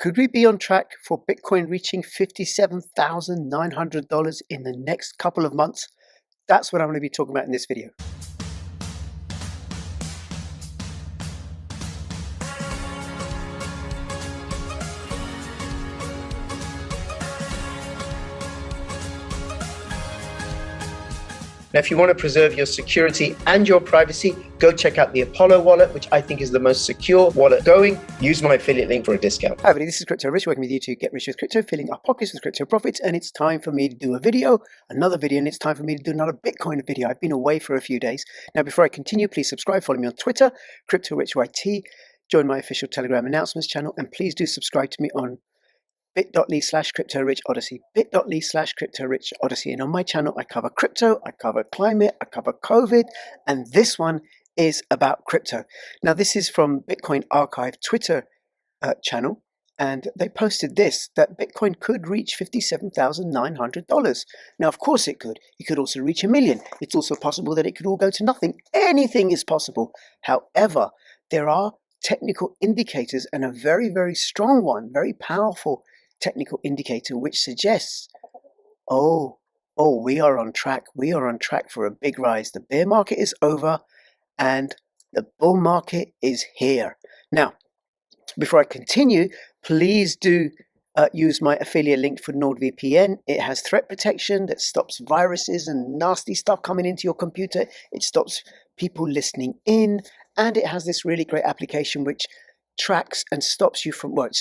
Could we be on track for Bitcoin reaching $57,900 in the next couple of months? That's what I'm going to be talking about in this video. Now, if you want to preserve your security and your privacy, go check out the OPOLO wallet, which I think is the most secure wallet going. Use my affiliate link for a discount. Hi everybody, this is Crypto Rich, working with you to get rich with crypto, filling our pockets with crypto profits, and it's time for me to do another video, and it's time for me to do another Bitcoin video. I've been away for a few days. Now, before I continue, please subscribe, follow me on Twitter, CryptoRichYT, join my official Telegram announcements channel, and please do subscribe to me on bit.ly/CryptoRichOdyssey, bit.ly/CryptoRichOdyssey. And on my channel, I cover crypto, I cover climate, I cover COVID, and this one is about crypto. Now, this is from Bitcoin Archive Twitter channel, and they posted this, that Bitcoin could reach $57,900. Now, of course it could. It could also reach $1 million. It's also possible that it could all go to nothing. Anything is possible. However, there are technical indicators, and a very, very strong one, very powerful technical indicator, which suggests, we are on track. We are on track for a big rise. The bear market is over and the bull market is here. Now, before I continue, please do use my affiliate link for NordVPN. It has threat protection that stops viruses and nasty stuff coming into your computer. It stops people listening in, and it has this really great application which tracks and stops you from going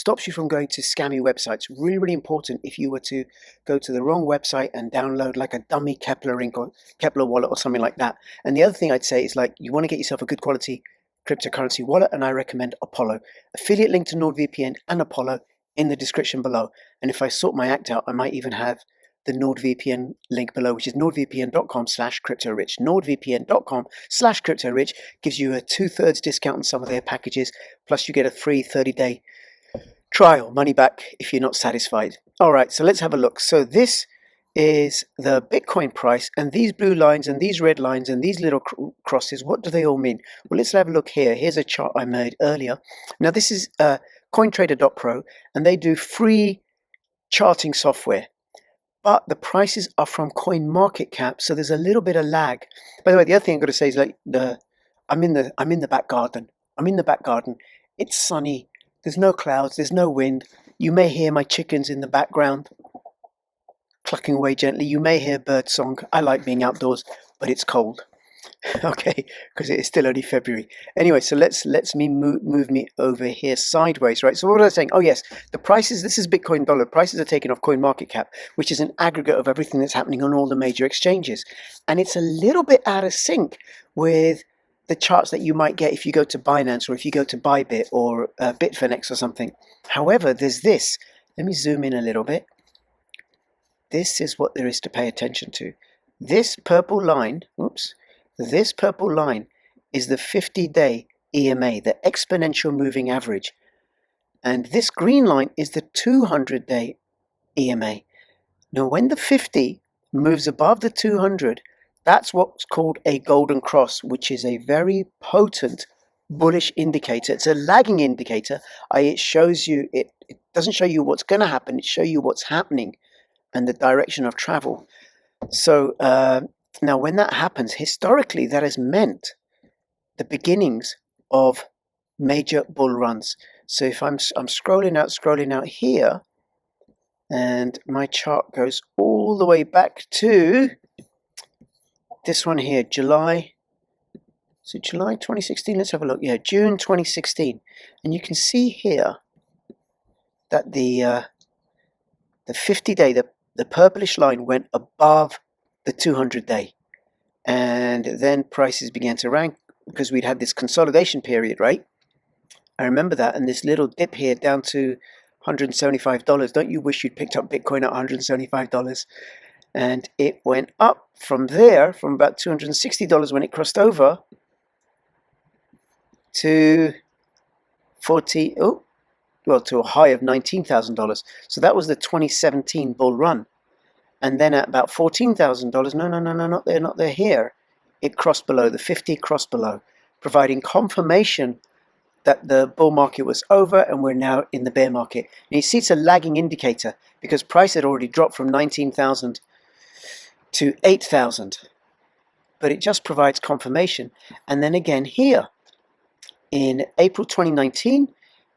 to scammy websites. Really, really important if you were to go to the wrong website and download like a dummy Kepler link or Kepler wallet or something like that. And the other thing I'd say is, like, you want to get yourself a good quality cryptocurrency wallet, and I recommend OPOLO. Affiliate link to NordVPN and OPOLO in the description below. And if I sort my act out, I might even have the NordVPN link below, which is nordvpn.com/CryptoRich. nordvpn.com/CryptoRich gives you a 2/3 discount on some of their packages, plus you get a free 30-day trial, money back if you're not satisfied. All right, so let's have a look. So this is the Bitcoin price, and these blue lines and these red lines and these little crosses, what do they all mean? Well, let's have a look here. Here's a chart I made earlier. Now, this is CoinTrader.pro, and they do free charting software. But the prices are from CoinMarketCap, so there's a little bit of lag. By the way, the other thing I've got to say is, like, I'm in the back garden. I'm in the back garden. It's sunny. There's no clouds. There's no wind. You may hear my chickens in the background clucking away gently. You may hear bird song. I like being outdoors, but it's cold. Okay, because it is still only February. Anyway, so let's move me over here sideways, right? So what was I saying? Oh yes, the prices, this is Bitcoin dollar. Prices are taken off CoinMarketCap, which is an aggregate of everything that's happening on all the major exchanges. And it's a little bit out of sync with the charts that you might get if you go to Binance or if you go to Bybit or Bitfinex or something. However, there's this. Let me zoom in a little bit. This is what there is to pay attention to. This purple line, this purple line is the 50-day EMA, the exponential moving average. And this green line is the 200-day EMA. Now, when the 50 moves above the 200, that's what's called a golden cross, which is a very potent bullish indicator. It's a lagging indicator. It shows you, it doesn't show you what's going to happen, it shows you what's happening and the direction of travel. So, now, when that happens, historically, that has meant the beginnings of major bull runs. So if I'm scrolling out here, and my chart goes all the way back to this one here, July 2016. Let's have a look. Yeah, June 2016, and you can see here that the 50-day, the purplish line went above the 200-day, and then prices began to rank because we'd had this consolidation period, right? I remember that, and this little dip here down to $175. Don't you wish you'd picked up Bitcoin at $175? And it went up from there, from about $260 when it crossed over to to a high of $19,000. So that was the 2017 bull run. And then at about $14,000, no, not there, here, it crossed below, the 50 crossed below, providing confirmation that the bull market was over and we're now in the bear market. And you see it's a lagging indicator because price had already dropped from 19,000 to 8,000. But it just provides confirmation. And then again here, in April 2019,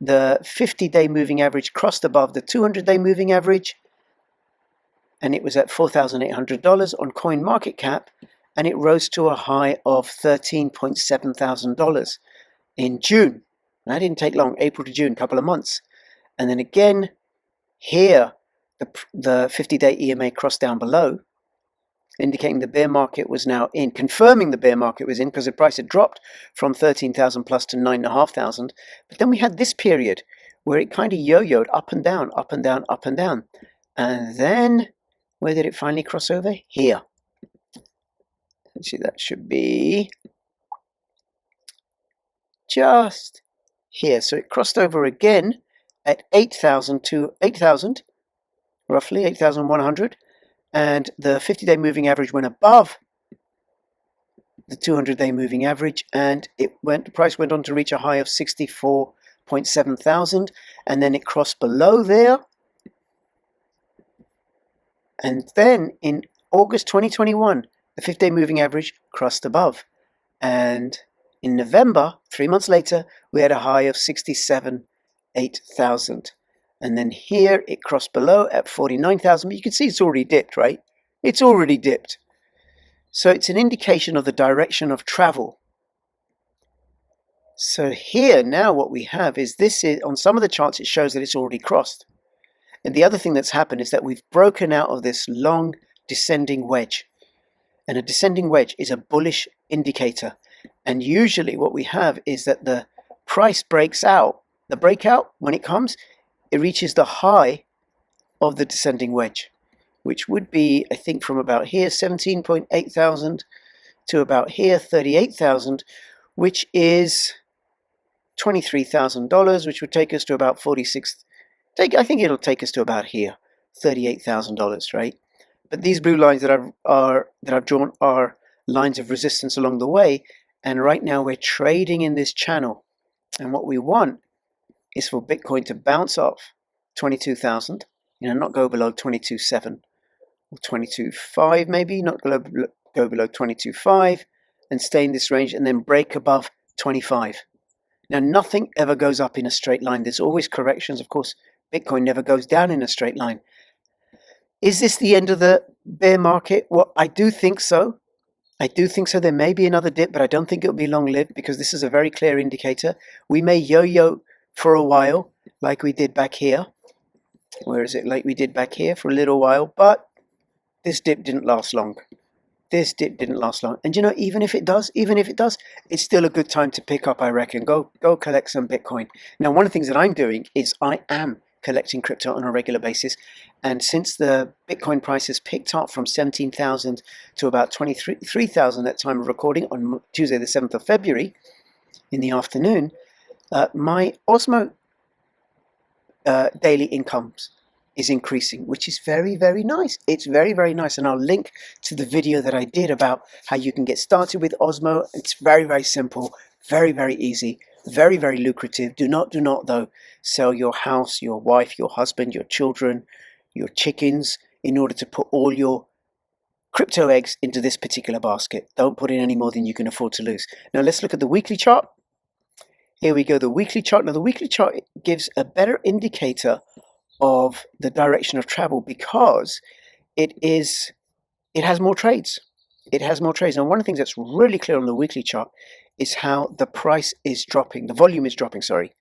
the 50-day moving average crossed above the 200-day moving average, and it was at $4,800 on coin market cap, and it rose to a high of $13.7 thousand in June. And that didn't take long, April to June, a couple of months. And then again, here, the 50-day EMA crossed down below, indicating the bear market was now in, confirming the bear market was in because the price had dropped from 13,000 plus to 9,500. But then we had this period where it kind of yo-yoed up and down, up and down, up and down. And then, where did it finally cross over? Here. Let's see, that should be just here. So it crossed over again at 8,000 to 8,000, roughly 8,100. And the 50-day moving average went above the 200-day moving average, and the price went on to reach a high of 64.7 thousand, and then it crossed below there. And then in August 2021, the 50-day moving average crossed above. And in November, 3 months later, we had a high of 67,800. And then here it crossed below at 49,000. But you can see it's already dipped, right? It's already dipped. So it's an indication of the direction of travel. So here now what we have is on some of the charts it shows that it's already crossed. And the other thing that's happened is that we've broken out of this long descending wedge. And a descending wedge is a bullish indicator. And usually what we have is that the price breaks out. The breakout, when it comes, it reaches the high of the descending wedge, which would be, I think, from about here, 17.8 thousand, to about here, 38,000, which is $23,000, which would take us to about 46. I think it'll take us to about here, $38,000, right? But these blue lines that I've drawn are lines of resistance along the way, and right now we're trading in this channel, and what we want is for Bitcoin to bounce off 22,000, not go below 22.7 or 22.5 maybe, not go below 22.5 and stay in this range and then break above 25. Now nothing ever goes up in a straight line. There's always corrections. Of course, Bitcoin never goes down in a straight line. Is this the end of the bear market? Well, I do think so. I do think so. There may be another dip, but I don't think it'll be long-lived because this is a very clear indicator. We may yo-yo for a while, like we did back here. Where is it? Like we did back here for a little while, but this dip didn't last long. This dip didn't last long. And even if it does, it's still a good time to pick up, I reckon. Go collect some Bitcoin. Now, one of the things that I'm doing is I am collecting crypto on a regular basis. And since the Bitcoin price has picked up from 17,000 to about 23,000 at time of recording on Tuesday, the 7th of February in the afternoon, my Osmo daily incomes is increasing, which is very, very nice. It's very, very nice. And I'll link to the video that I did about how you can get started with Osmo. It's very, very simple, very, very easy, very, very lucrative. Do not, though, sell your house, your wife, your husband, your children, your chickens in order to put all your crypto eggs into this particular basket. Don't put in any more than you can afford to lose. Now let's look at the weekly chart. Here we go, the weekly chart. Now the weekly chart gives a better indicator of the direction of travel because it has more trades. It has more trades. Now one of the things that's really clear on the weekly chart is how the price is dropping. The volume is dropping, sorry.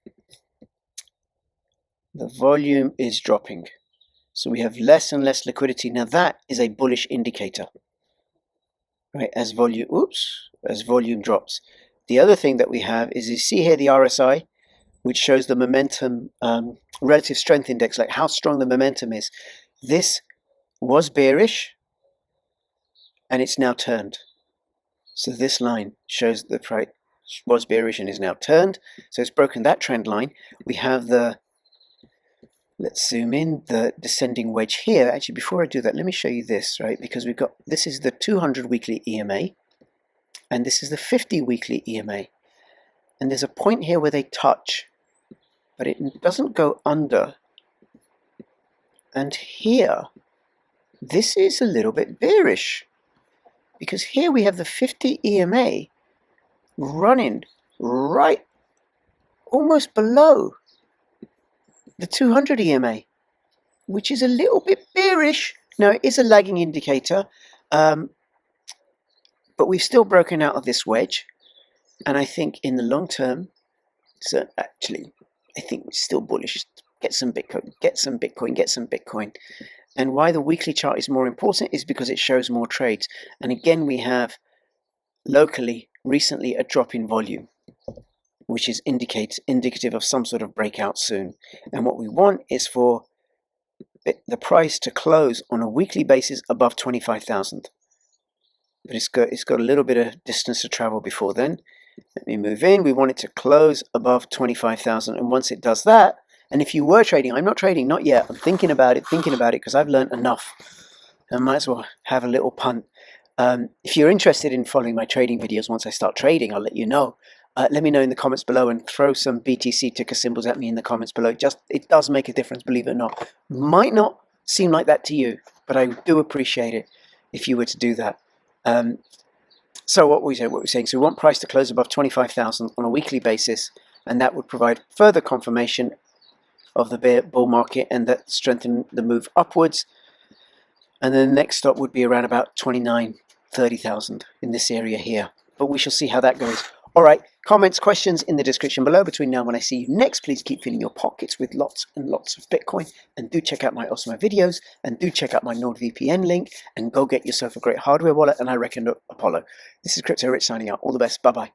The volume is dropping. So we have less and less liquidity. Now that is a bullish indicator, right? As volume drops. The other thing that we have is you see here the RSI, which shows the momentum, relative strength index, like how strong the momentum is. This was bearish and it's now turned. So this line shows the price was bearish and is now turned. So it's broken that trend line. We have let's zoom in, the descending wedge here. Actually, before I do that, let me show you this, right? Because this is the 200 weekly EMA and this is the 50 weekly EMA. and there's a point here where they touch, but it doesn't go under. And here, this is a little bit bearish, because here we have the 50 EMA running right almost below the 200 EMA, which is a little bit bearish. Now, it is a lagging indicator, but we've still broken out of this wedge, and I think in the long term, so actually, I think we're still bullish. Get some Bitcoin, get some Bitcoin, get some Bitcoin. And why the weekly chart is more important is because it shows more trades. And again, we have locally recently a drop in volume, which is indicative of some sort of breakout soon. And what we want is for the price to close on a weekly basis above 25,000. But it's got a little bit of distance to travel before then. Let me move in. We want it to close above 25,000. And once it does that, and if you were trading, I'm not trading, not yet. I'm thinking about it, because I've learned enough. I might as well have a little punt. If you're interested in following my trading videos, once I start trading, I'll let you know. Let me know in the comments below, and throw some BTC ticker symbols at me in the comments below. It does make a difference, believe it or not. Might not seem like that to you, but I do appreciate it if you were to do that. So what we're saying, so we want price to close above 25,000 on a weekly basis, and that would provide further confirmation of the bull market, and that strengthen the move upwards. And then the next stop would be around about 30,000 in this area here. But we shall see how that goes. All right, comments, questions in the description below. Between now and when I see you next, please keep filling your pockets with lots and lots of Bitcoin. And do check out my Osmo videos. And do check out my NordVPN link. And go get yourself a great hardware wallet. And I recommend OPOLO. This is Crypto Rich signing out. All the best. Bye-bye.